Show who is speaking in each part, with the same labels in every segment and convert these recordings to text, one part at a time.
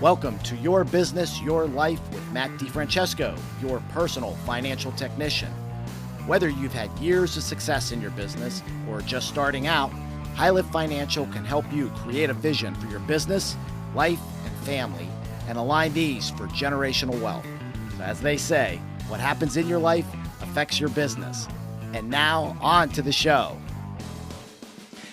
Speaker 1: Welcome to Your Business, Your Life with Matt DeFrancesco, your personal financial technician. Whether you've had years of success in your business or just starting out, Highlift Financial can help you create a vision for your business, life, and family, and align these for generational wealth. So as they say, what happens in your life affects your business. And now on to the show.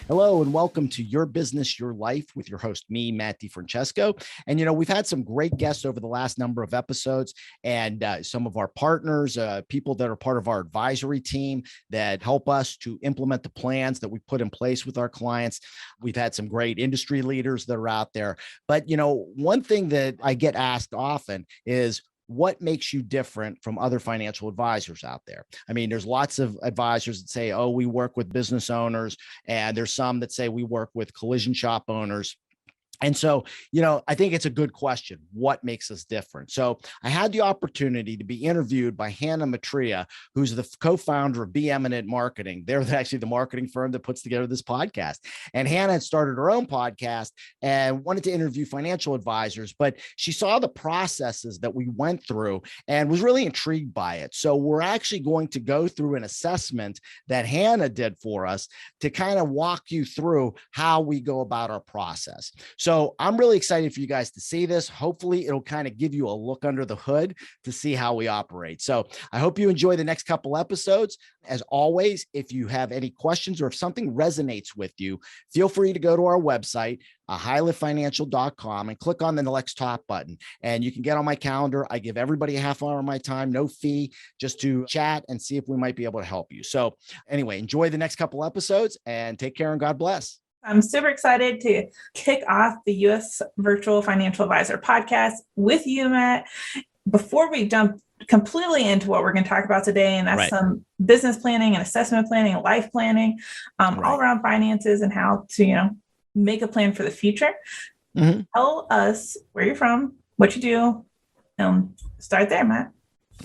Speaker 1: Hello and welcome to Your Business, Your Life with your host, me, Matt DeFrancesco. And, we've had some great guests over the last number of episodes and some of our partners, people that are part of our advisory team that help us to implement the plans that we put in place with our clients. We've had some great industry leaders that are out there. But, one thing that I get asked often is, what makes you different from other financial advisors out there? I mean, there's lots of advisors that say, oh, we work with business owners. And there's some that say we work with collision shop owners. And so, I think it's a good question. What makes us different? So I had the opportunity to be interviewed by Hannah Matria, who's the co-founder of Be Eminent Marketing. They're actually the marketing firm that puts together this podcast. And Hannah had started her own podcast and wanted to interview financial advisors, but she saw the processes that we went through and was really intrigued by it. So we're actually going to go through an assessment that Hannah did for us to kind of walk you through how we go about our process. So I'm really excited for you guys to see this. Hopefully it'll kind of give you a look under the hood to see how we operate. So I hope you enjoy the next couple episodes. As always, if you have any questions or if something resonates with you, feel free to go to our website, highliftfinancial.com, and click on the Let's Talk button. And you can get on my calendar. I give everybody a half hour of my time, no fee, just to chat and see if we might be able to help you. So anyway, enjoy the next couple episodes and take care and God bless.
Speaker 2: I'm super excited to kick off the U.S. Virtual Financial Advisor podcast with you, Matt. Before we jump completely into what we're going to talk about today, and that's some business planning and assessment planning and life planning, all around finances and how to, make a plan for the future. Mm-hmm. Tell us where you're from, what you do. Start there, Matt.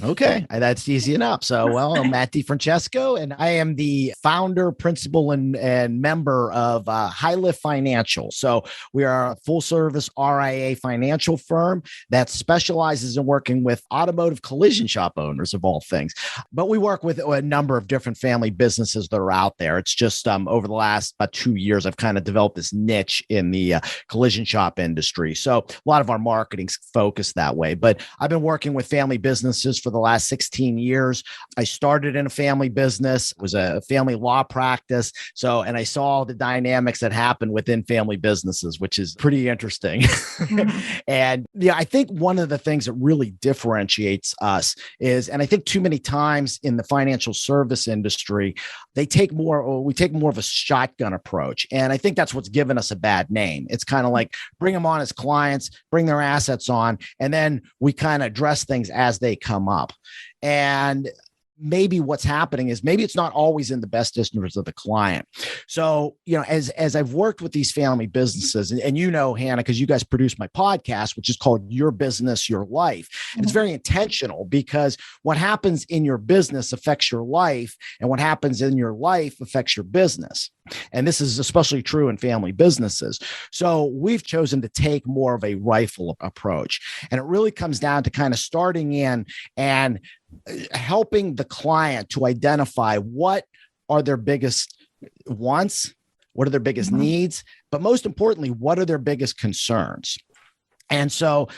Speaker 1: Okay, that's easy enough. So, I'm Matt DeFrancesco, and I am the founder, principal, and member of Highlift Financial. So we are a full-service RIA financial firm that specializes in working with automotive collision shop owners, of all things. But we work with a number of different family businesses that are out there. It's just over the last about 2 years, I've kind of developed this niche in the collision shop industry. So a lot of our marketing's focused that way. But I've been working with family businesses for the last 16 years. I started in a family business, it was a family law practice. And I saw the dynamics that happen within family businesses, which is pretty interesting. And I think one of the things that really differentiates us is, and I think too many times in the financial service industry, we take more of a shotgun approach. And I think that's what's given us a bad name. It's kind of like bring them on as clients, bring their assets on, and then we kind of address things as they come up. And maybe what's happening is maybe it's not always in the best interest of the client. So, as I've worked with these family businesses, and Hannah, because you guys produce my podcast, which is called Your Business, Your Life. And it's very intentional because what happens in your business affects your life, and what happens in your life affects your business. And this is especially true in family businesses. So we've chosen to take more of a rifle approach. And it really comes down to kind of starting in and helping the client to identify what are their biggest wants, what are their biggest needs, but most importantly, what are their biggest concerns. And so,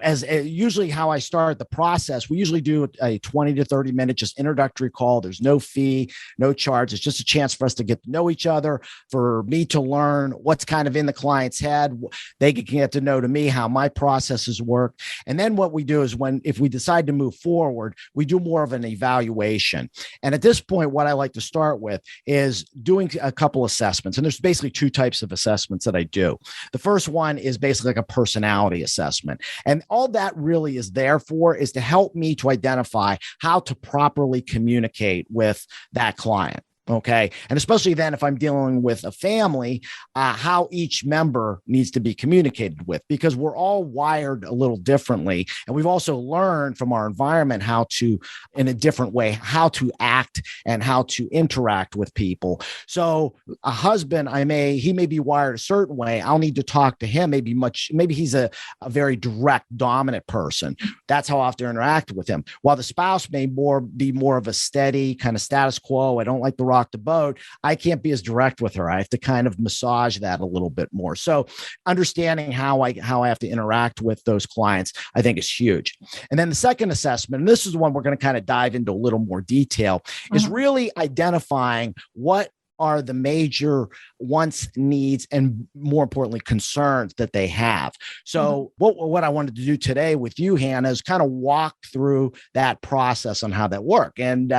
Speaker 1: as usually how I start the process, we usually do a 20 to 30 minute just introductory call. There's no fee, no charge. It's just a chance for us to get to know each other, for me to learn what's kind of in the client's head. They can get to know to me how my processes work. And then what we do is if we decide to move forward, we do more of an evaluation. And at this point, what I like to start with is doing a couple assessments. And there's basically two types of assessments that I do. The first one is basically like a personality assessment. And all that really is there for is to help me to identify how to properly communicate with that client. Okay. And especially then, if I'm dealing with a family, how each member needs to be communicated with, because we're all wired a little differently. And we've also learned from our environment how to, in a different way, how to act and how to interact with people. So a husband, he may be wired a certain way. I'll need to talk to him. Maybe he's a very direct, dominant person. That's how I have to interact with him. While the spouse may be more of a steady kind of status quo. I don't like the rock the boat. I can't be as direct with her. I have to kind of massage that a little bit more. So understanding how I have to interact with those clients, I think is huge. And then the second assessment, and this is the one we're going to kind of dive into a little more detail, is really identifying what are the major wants, needs, and more importantly, concerns that they have. So what I wanted to do today with you, Hannah, is kind of walk through that process on how that works. And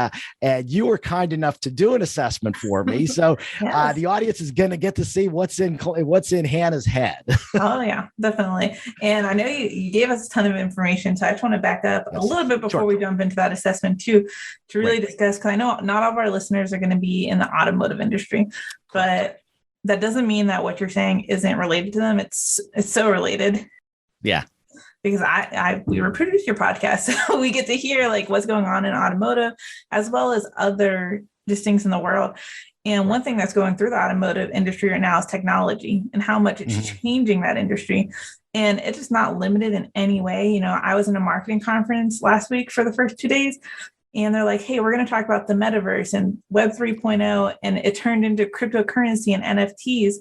Speaker 1: you were kind enough to do an assessment for me. So yes. The audience is going to get to see what's in Hannah's head.
Speaker 2: Oh yeah, definitely. And I know you gave us a ton of information. So I just want to back up a little bit before we jump into that assessment too, to really discuss, because I know not all of our listeners are going to be in the automotive industry, but that doesn't mean that what you're saying isn't related to them. It's so related.
Speaker 1: Yeah.
Speaker 2: Because we reproduce your podcast, so we get to hear like what's going on in automotive as well as other just things in the world. And one thing that's going through the automotive industry right now is technology and how much it's changing that industry. And it's just not limited in any way. You know, I was in a marketing conference last week for the first 2 days, and they're like, hey, we're going to talk about the metaverse and Web 3.0. And it turned into cryptocurrency and NFTs.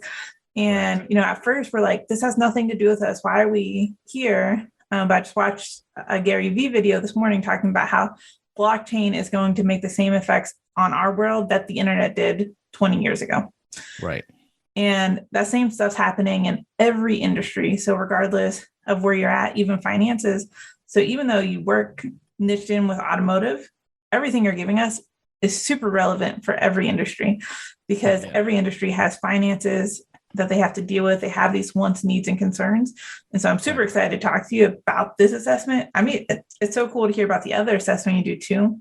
Speaker 2: And, you know, at first we're like, this has nothing to do with us. Why are we here? But I just watched a Gary Vee video this morning talking about how blockchain is going to make the same effects on our world that the internet did 20 years ago.
Speaker 1: Right.
Speaker 2: And that same stuff's happening in every industry. So regardless of where you're at, even finances. So even though you work niched in with automotive, everything you're giving us is super relevant for every industry, because every industry has finances that they have to deal with. They have these wants, needs, and concerns. And so I'm super excited to talk to you about this assessment. I mean, it's so cool to hear about the other assessment you do too,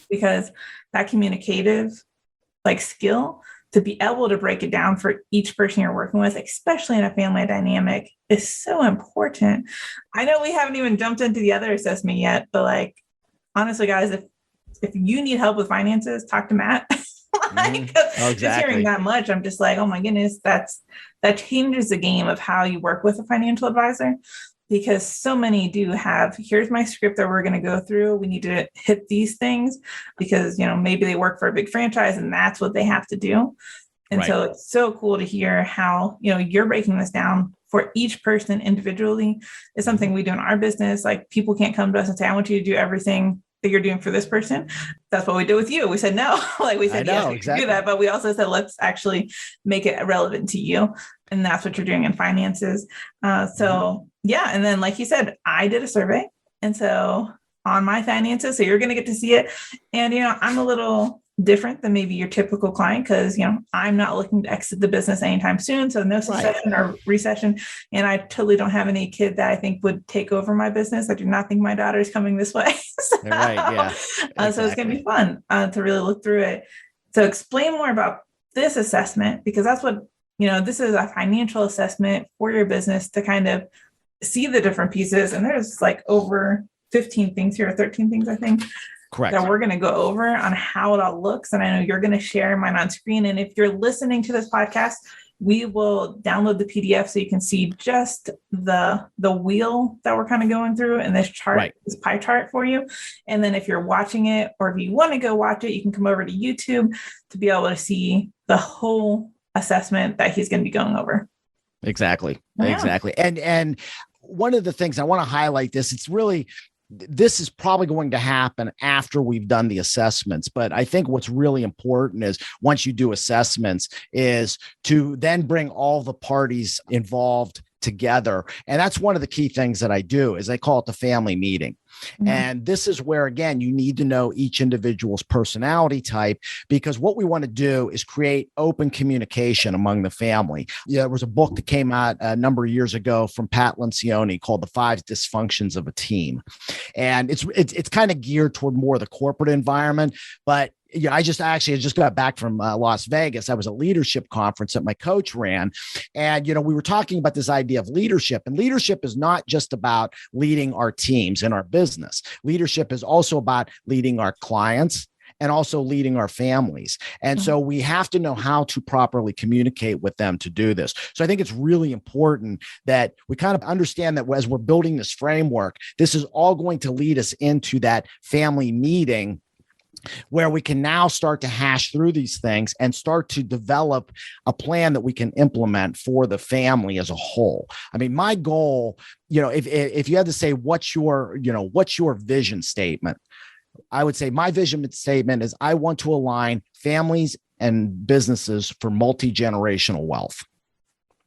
Speaker 2: because that communicative skill to be able to break it down for each person you're working with, especially in a family dynamic, is so important. I know we haven't even jumped into the other assessment yet, but honestly, guys, if you need help with finances, talk to Matt. Just hearing that much, I'm just like, oh my goodness, that changes the game of how you work with a financial advisor, because so many do have, here's my script that we're going to go through. We need to hit these things because, maybe they work for a big franchise and that's what they have to do. And so it's so cool to hear how, you're breaking this down for each person individually. Is something we do in our business. Like, people can't come to us and say, I want you to do everything that you're doing for this person. That's what we did with you. We said, no, we said, yes, we can do that. But we also said, let's actually make it relevant to you. And that's what you're doing in finances. And then, like you said, I did a survey. And so on my finances, so you're going to get to see it. And, I'm a little different than maybe your typical client, because, I'm not looking to exit the business anytime soon. So no succession or recession. And I totally don't have any kid that I think would take over my business. I do not think my daughter is coming this way. So it's going to be fun to really look through it. So explain more about this assessment, because that's what, this is a financial assessment for your business to kind of see the different pieces. And there's over 15 things here, or 13 things, I think.
Speaker 1: Correct.
Speaker 2: That we're going to go over on how it all looks. And I know you're going to share mine on screen. And if you're listening to this podcast, we will download the PDF so you can see just the wheel that we're kind of going through in this chart, this pie chart for you. And then if you're watching it, or if you want to go watch it, you can come over to YouTube to be able to see the whole assessment that he's going to be going over.
Speaker 1: Exactly. And one of the things I want to highlight this is probably going to happen after we've done the assessments. But I think what's really important is, once you do assessments, is to then bring all the parties involved together. And that's one of the key things that I do, is I call it the family meeting. And this is where, again, you need to know each individual's personality type, because what we want to do is create open communication among the family. There was a book that came out a number of years ago from Pat Lencioni called The 5 Dysfunctions of a Team. And it's kind of geared toward more the corporate environment, but Yeah, I just got back from Las Vegas. I was at a leadership conference that my coach ran. And, we were talking about this idea of leadership. And leadership is not just about leading our teams in our business. Leadership is also about leading our clients and also leading our families. And so we have to know how to properly communicate with them to do this. So I think it's really important that we kind of understand that as we're building this framework, this is all going to lead us into that family meeting where we can now start to hash through these things and start to develop a plan that we can implement for the family as a whole. I mean, my goal, if you had to say, what's your vision statement? I would say my vision statement is I want to align families and businesses for multi-generational wealth.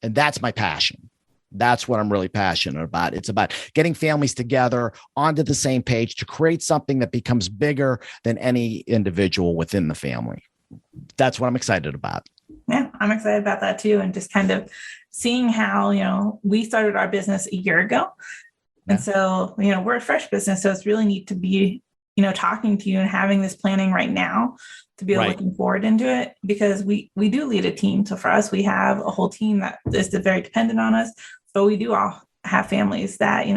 Speaker 1: And that's my passion. That's what I'm really passionate about. It's about getting families together onto the same page to create something that becomes bigger than any individual within the family. That's what I'm excited about.
Speaker 2: Yeah, I'm excited about that too. And just kind of seeing how, we started our business a year ago. Yeah. And so, we're a fresh business. So it's really neat to be, talking to you and having this planning right now to be looking forward into it, because we do lead a team. So for us, we have a whole team that is very dependent on us. So we do all have families that,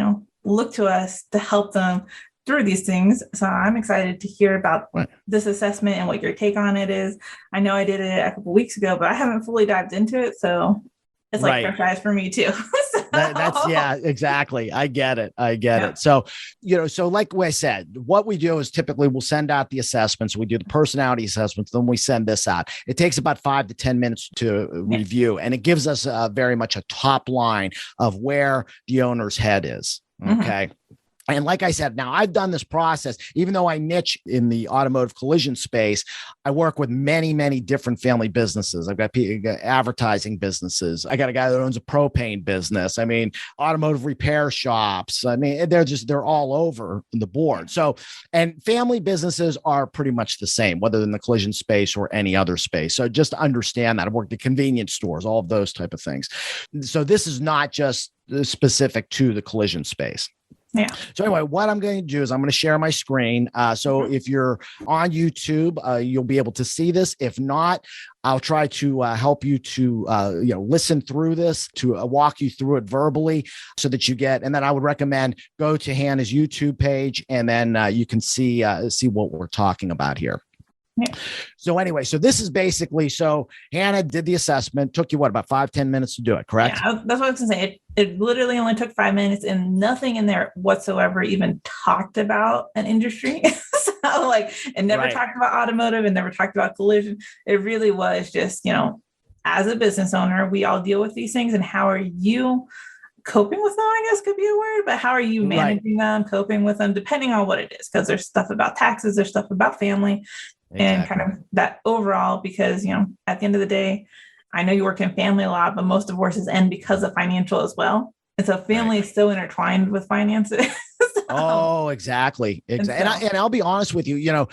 Speaker 2: look to us to help them through these things. So I'm excited to hear about this assessment and what your take on it is. I know I did it a couple of weeks ago, but I haven't fully dived into it. So it's like fresh eyes for me too.
Speaker 1: Yeah, exactly. I get it. So, so like I said, what we do is typically we'll send out the assessments. We do the personality assessments. Then we send this out. It takes about 5 to 10 minutes to review, and it gives us very much a top line of where the owner's head is. Okay. And like I said, now I've done this process, even though I niche in the automotive collision space, I work with many, many different family businesses. I've got advertising businesses. I got a guy that owns a propane business. I mean, automotive repair shops. I mean, they're all over the board. So, and family businesses are pretty much the same, whether in the collision space or any other space. So just understand that. I've worked at convenience stores, all of those type of things. So this is not just specific to the collision space.
Speaker 2: Yeah.
Speaker 1: So anyway, what I'm going to do is I'm going to share my screen. So if you're on YouTube, you'll be able to see this. If not, I'll try to help you to, listen through this, to walk you through it verbally so that you get, and then I would recommend go to Hannah's YouTube page, and then you can see what we're talking about here. Yeah. So anyway, so this is basically, so Hannah did the assessment, took you about 5-10 minutes to do it, correct?
Speaker 2: Yeah, that's what I was going to say. It literally only took 5 minutes, and nothing in there whatsoever even talked about an industry. So it never talked about automotive and never talked about collision. It really was just, as a business owner, we all deal with these things, and how are you coping with them, I guess could be a word, but how are you managing them, coping with them, depending on what it is? Because there's stuff about taxes, there's stuff about family. Exactly. And kind of that overall, because, at the end of the day, I know you work in family a lot, but most divorces end because of financial as well. And so family is so intertwined with finances.
Speaker 1: Oh, exactly. And I'll be honest with you,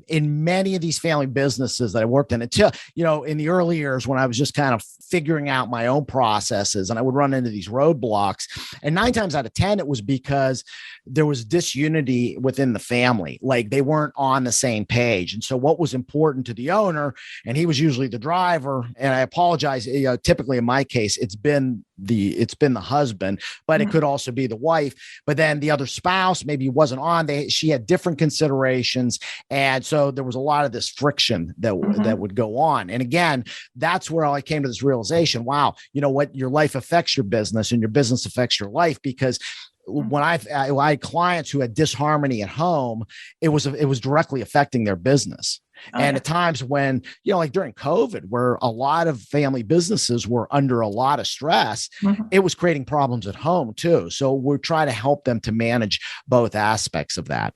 Speaker 1: in many of these family businesses that I worked in, until, in the early years when I was just kind of figuring out my own processes, and I would run into these roadblocks, and 9 times out of 10, it was because there was disunity within the family. Like they weren't on the same page. And so what was important to the owner, and he was usually the driver, and I apologize, typically in my case, it's been the husband, but it could also be the wife. But then the other spouse maybe wasn't on. She had different considerations, and so there was a lot of this friction that would go on. And again, that's where I came to this realization: wow, your life affects your business, and your business affects your life. Because when I had clients who had disharmony at home, it was directly affecting their business. And at times when, like during COVID, where a lot of family businesses were under a lot of stress, it was creating problems at home too. So we're trying to help them to manage both aspects of that.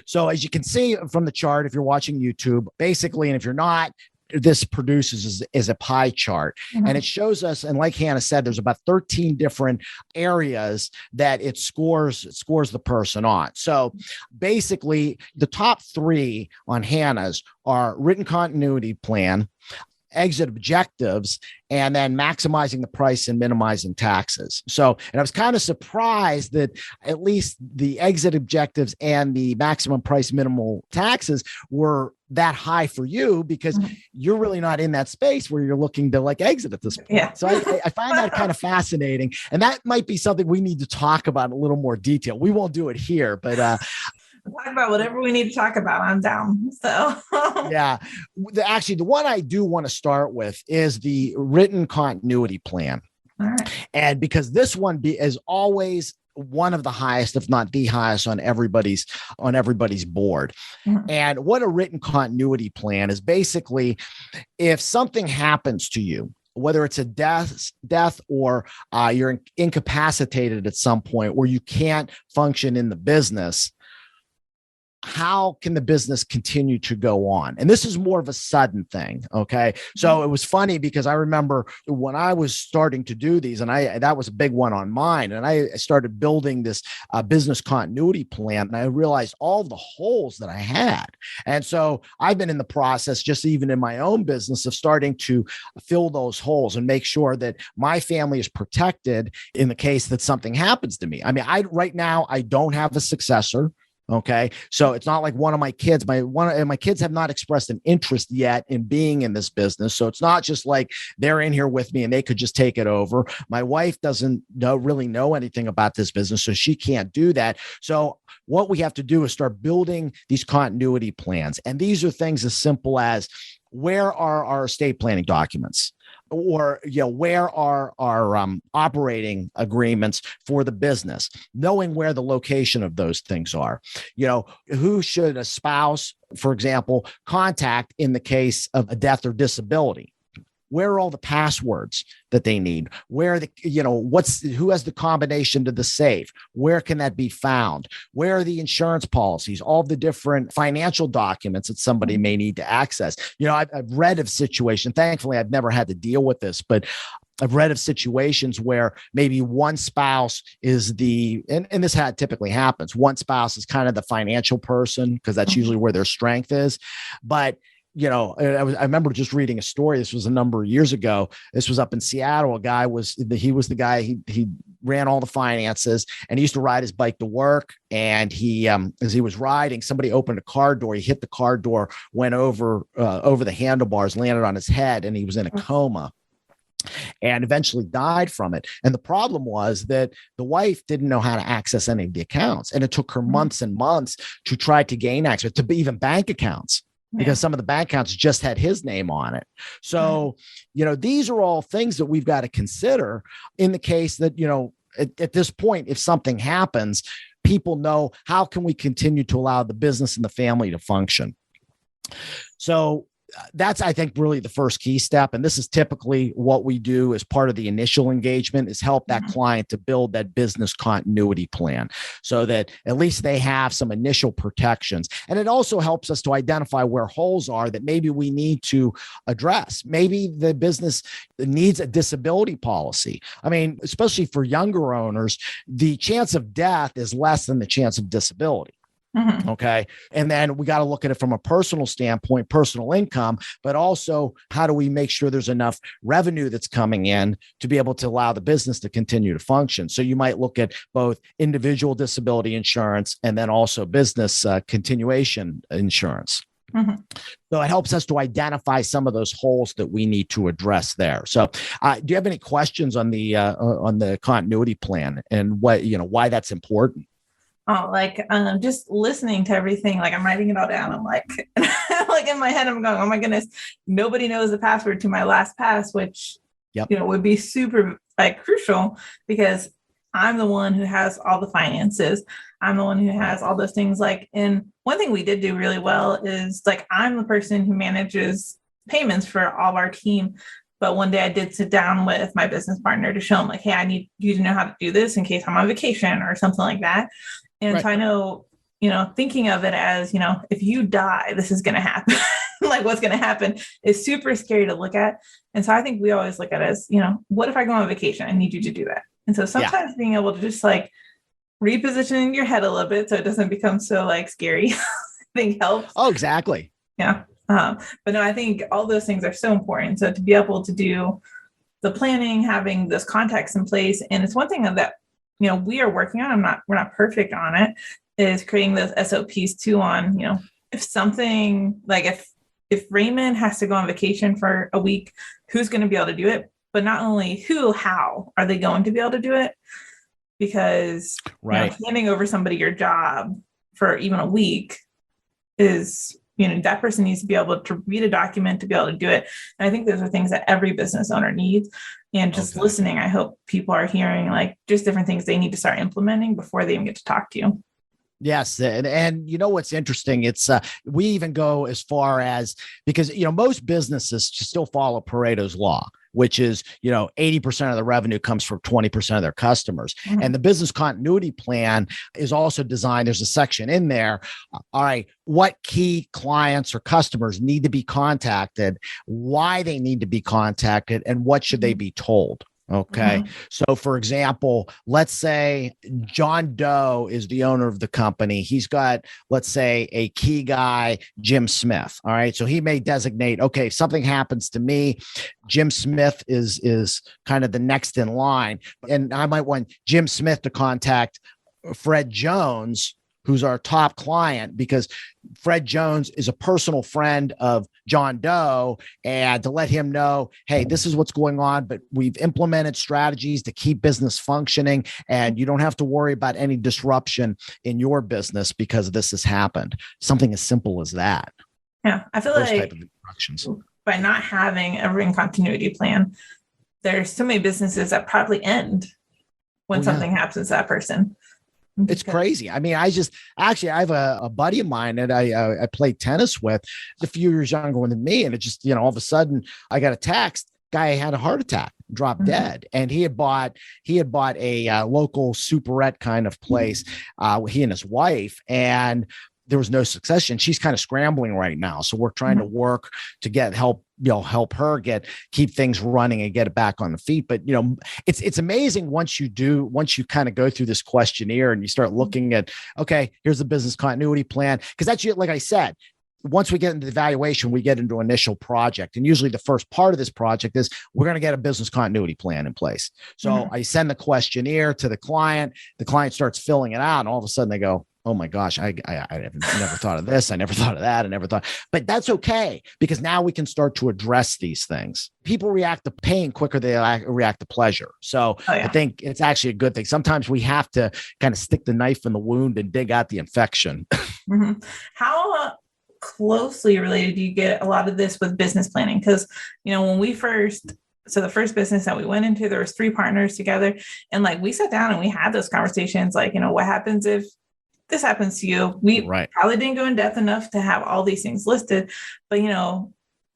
Speaker 1: So as you can see from the chart, if you're watching YouTube, basically, and if you're not, this produces is a pie chart, and it shows us, and like Hannah said, there's about 13 different areas that it scores the person on. So basically the top 3 on Hannah's are written continuity plan, exit objectives and then maximizing the price and minimizing taxes. So, and I was kind of surprised that at least the exit objectives and the maximum price, minimal taxes were that high for you, because you're really not in that space where you're looking to like exit at this point.
Speaker 2: Yeah.
Speaker 1: So I find that kind of fascinating. And that might be something we need to talk about in a little more detail. We won't do it here, but
Speaker 2: talk about whatever we need to talk about. I'm down. So
Speaker 1: yeah, actually, the one I do want to start with is the written continuity plan.
Speaker 2: All right.
Speaker 1: And because this one is always one of the highest, if not the highest, on everybody's board. And what a written continuity plan is, basically, if something happens to you, whether it's a death or you're incapacitated at some point where you can't function in the business, how can the business continue to go on? And this is more of a sudden thing. Okay. So it was funny because I remember when I was starting to do these, and that was a big one on mine. And I started building this business continuity plan, and I realized all the holes that I had. And so I've been in the process, just even in my own business, of starting to fill those holes and make sure that my family is protected in the case that something happens to me. I mean, right now, I don't have a successor. Okay. So it's not like one of my kids, my kids have not expressed an interest yet in being in this business. So it's not just like they're in here with me and they could just take it over. My wife doesn't really know anything about this business, so she can't do that. So what we have to do is start building these continuity plans. And these are things as simple as, where are our estate planning documents? Or, where are our operating agreements for the business? Knowing where the location of those things are. Who should a spouse, for example, contact in the case of a death or disability? Where are all the passwords that they need? Where who has the combination to the safe? Where can that be found? Where are the insurance policies? All the different financial documents that somebody may need to access. I've read of situations. Thankfully, I've never had to deal with this, but I've read of situations where maybe one spouse is and this typically happens. One spouse is kind of the financial person, because that's usually where their strength is. But I remember just reading a story. This was a number of years ago. This was up in Seattle. A guy was the guy, he ran all the finances, and he used to ride his bike to work. And as he was riding, somebody opened a car door. He hit the car door, went over the handlebars, landed on his head, and he was in a coma and eventually died from it. And the problem was that the wife didn't know how to access any of the accounts. And it took her months and months to try to gain access to even bank accounts, because some of the bank accounts just had his name on it. So, these are all things that we've got to consider in the case that, at this point, if something happens, people know, how can we continue to allow the business and the family to function? So that's, I think, really the first key step. And this is typically what we do as part of the initial engagement, is help that client to build that business continuity plan so that at least they have some initial protections. And it also helps us to identify where holes are that maybe we need to address. Maybe the business needs a disability policy. I mean, especially for younger owners, the chance of death is less than the chance of disability. Okay. And then we got to look at it from a personal standpoint, personal income, but also how do we make sure there's enough revenue that's coming in to be able to allow the business to continue to function. So you might look at both individual disability insurance and then also business continuation insurance. So it helps us to identify some of those holes that we need to address there. So do you have any questions on the continuity plan and why that's important?
Speaker 2: Oh, just listening to everything, I'm writing it all down. I'm like in my head, I'm going, oh my goodness, nobody knows the password to my last pass, which, would be super crucial, because I'm the one who has all the finances. I'm the one who has all those things. And one thing we did do really well is I'm the person who manages payments for all of our team. But one day I did sit down with my business partner to show him hey, I need you to know how to do this in case I'm on vacation or something like that. And so I know, thinking of it as, if you die, this is going to happen. What's going to happen is super scary to look at. And so I think we always look at it as, what if I go on vacation? I need you to do that. And so sometimes being able to just reposition in your head a little bit so it doesn't become so scary, I think helps.
Speaker 1: Oh, exactly.
Speaker 2: Yeah. But no, I think all those things are so important. So to be able to do the planning, having this context in place, and it's one thing that we are working on. We're not perfect on it. Is creating those SOPs too on if something like if Raymond has to go on vacation for a week, who's going to be able to do it? But not only who, how are they going to be able to do it? Because handing over somebody your job for even a week is, that person needs to be able to read a document to be able to do it. And I think those are things that every business owner needs. And just listening, I hope people are hearing like just different things they need to start implementing before they even get to talk to you.
Speaker 1: Yes. And what's interesting, it's we even go as far as, because, most businesses still follow Pareto's law, which is, 80% of the revenue comes from 20% of their customers. Mm-hmm. And the business continuity plan is also designed. There's a section in there. All right, what key clients or customers need to be contacted, why they need to be contacted, and what should they be told? Okay. Mm-hmm. So for example, let's say John Doe is the owner of the company. He's got, let's say, a key guy, Jim Smith. All right. So he may designate, okay, if something happens to me, Jim Smith is kind of the next in line. And I might want Jim Smith to contact Fred Jones, who's our top client, because Fred Jones is a personal friend of John Doe, and to let him know, hey, this is what's going on, but we've implemented strategies to keep business functioning, and you don't have to worry about any disruption in your business because this has happened. Something as simple as that.
Speaker 2: Yeah, I feel those type of instructions. By not having a written continuity plan, there's so many businesses that probably end when something happens to that person.
Speaker 1: It's crazy. I mean, I have a buddy of mine that I played tennis with, a few years younger than me. And it just, all of a sudden I got a text, guy had a heart attack, dropped dead. And he had bought a local superette kind of place, he and his wife, and there was no succession. She's kind of scrambling right now. So we're trying to work to get help her keep things running and get it back on the feet. But, it's amazing once you kind of go through this questionnaire and you start looking at, okay, here's the business continuity plan. Cause that's, like I said, once we get into the evaluation, we get into initial project. And usually the first part of this project is we're going to get a business continuity plan in place. So I send the questionnaire to the client starts filling it out, and all of a sudden they go, oh my gosh, I never thought of this. I never thought of that. But that's okay, because now we can start to address these things. People react to pain quicker than they react to pleasure. So I think it's actually a good thing. Sometimes we have to kind of stick the knife in the wound and dig out the infection.
Speaker 2: Mm-hmm. How closely related do you get a lot of this with business planning? Because, when we the first business that we went into, there was 3 partners together, and like we sat down and we had those conversations, like, what happens if this happens to you? We probably didn't go in depth enough to have all these things listed, but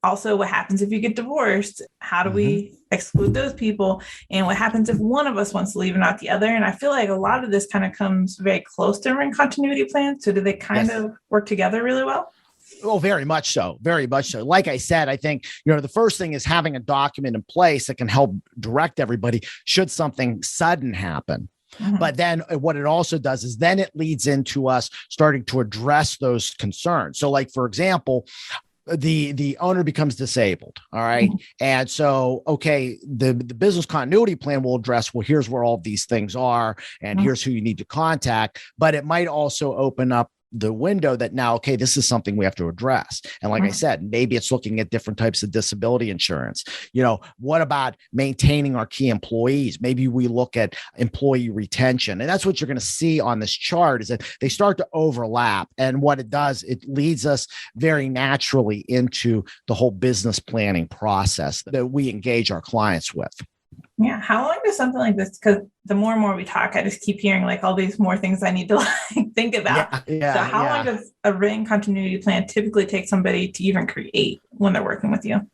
Speaker 2: also what happens if you get divorced? How do we exclude those people? And what happens if one of us wants to leave and not the other? And I feel like a lot of this kind of comes very close to a continuity plan. So do they kind of work together really well?
Speaker 1: Oh, very much so. Very much so. Like I said, I think, the first thing is having a document in place that can help direct everybody should something sudden happen. But then what it also does is then it leads into us starting to address those concerns. So like, for example, the owner becomes disabled. All right. And so, okay, the business continuity plan will address, well, here's where all of these things are, and here's who you need to contact. But it might also open up the window that now, okay, this is something we have to address. And like I said, maybe it's looking at different types of disability insurance. What about maintaining our key employees? Maybe we look at employee retention. And that's what you're going to see on this chart, is that they start to overlap. And what it does, it leads us very naturally into the whole business planning process that we engage our clients with.
Speaker 2: Yeah. How long does something like this, because the more and more we talk, I just keep hearing like all these more things I need to think about. So how long does a written continuity plan typically take somebody to even create when they're working with you?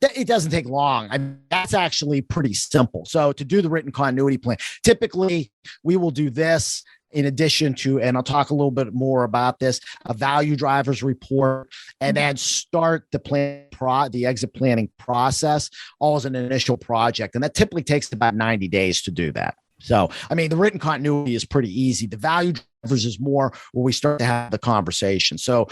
Speaker 1: It doesn't take long. That's actually pretty simple. So to do the written continuity plan, typically we will do this in addition to, and I'll talk a little bit more about this, a value drivers report, and then start the exit planning process, all as an initial project. And that typically takes about 90 days to do that. So, I mean, the written continuity is pretty easy. The value drivers is more where we start to have the conversation. So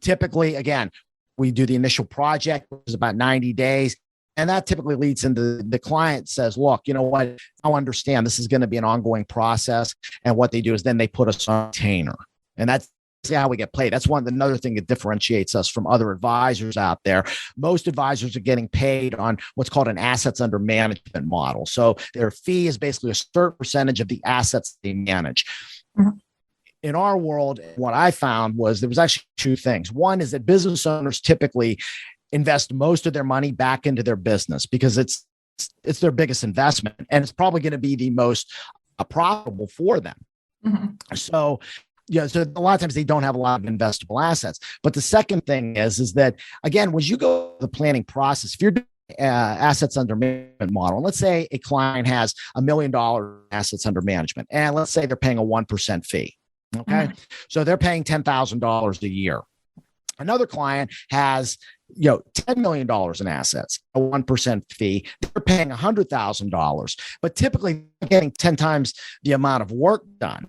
Speaker 1: typically, again, we do the initial project, which is about 90 days. And that typically leads into the client says, look, you know what? I understand this is going to be an ongoing process. And what they do is then they put us on retainer. And that's how we get paid. That's another thing that differentiates us from other advisors out there. Most advisors are getting paid on what's called an assets under management model. So their fee is basically a certain percentage of the assets they manage. Mm-hmm. In our world, what I found was there was actually two things. One is that business owners typically invest most of their money back into their business because it's their biggest investment, and it's probably going to be the most profitable for them. Mm-hmm. So so a lot of times they don't have a lot of investable assets. But the second thing is that, again, when you go through the planning process, if you're doing assets under management model, and let's say a client has $1 million assets under management, and let's say they're paying a 1% fee. Okay. Mm-hmm. So they're paying $10,000 a year. Another client has, $10 million in assets, a 1% fee. They're paying $100,000, but typically getting 10 times the amount of work done.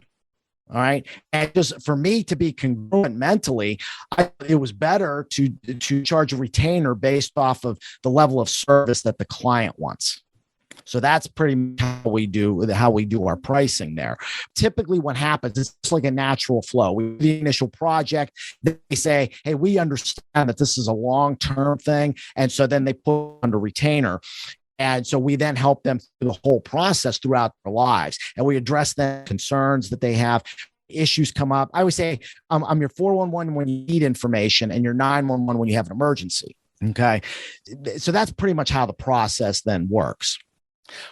Speaker 1: All right. And just for me to be congruent mentally, it was better to charge a retainer based off of the level of service that the client wants. So that's pretty much how we do our pricing there. Typically what happens is it's like a natural flow. We do the initial project, they say, hey, we understand that this is a long-term thing. And so then they put under retainer. And so we then help them through the whole process throughout their lives. And we address the concerns that they have. Issues come up. I always say, I'm your 411 when you need information and your 911 when you have an emergency. Okay. So that's pretty much how the process then works.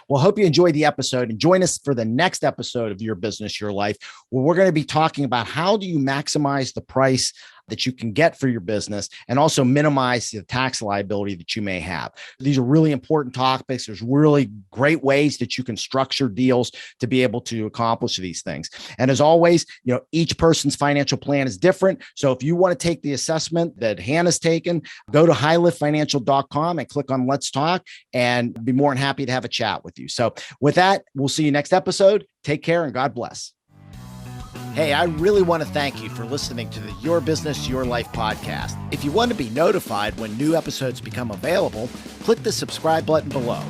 Speaker 1: Well, hope you enjoyed the episode, and join us for the next episode of Your Business, Your Life, where we're going to be talking about how do you maximize the price that you can get for your business and also minimize the tax liability that you may have. These are really important topics. There's really great ways that you can structure deals to be able to accomplish these things. And as always, each person's financial plan is different. So if you want to take the assessment that Hannah's taken, go to highliftfinancial.com and click on Let's Talk, and be more than happy to have a chat with you. So with that, we'll see you next episode. Take care and God bless. Hey, I really want to thank you for listening to the Your Business, Your Life podcast. If you want to be notified when new episodes become available, click the subscribe button below.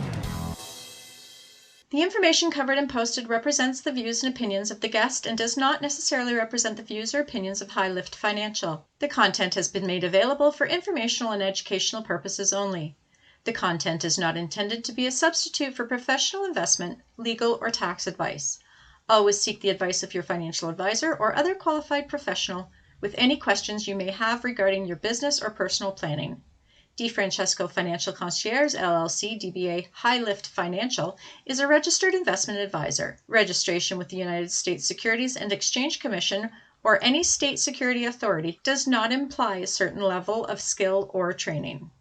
Speaker 3: The information covered and posted represents the views and opinions of the guest and does not necessarily represent the views or opinions of High Lift Financial. The content has been made available for informational and educational purposes only. The content is not intended to be a substitute for professional investment, legal, or tax advice. Always seek the advice of your financial advisor or other qualified professional with any questions you may have regarding your business or personal planning. DeFrancesco Financial Concierge, LLC, DBA High Lift Financial, is a registered investment advisor. Registration with the United States Securities and Exchange Commission or any state security authority does not imply a certain level of skill or training.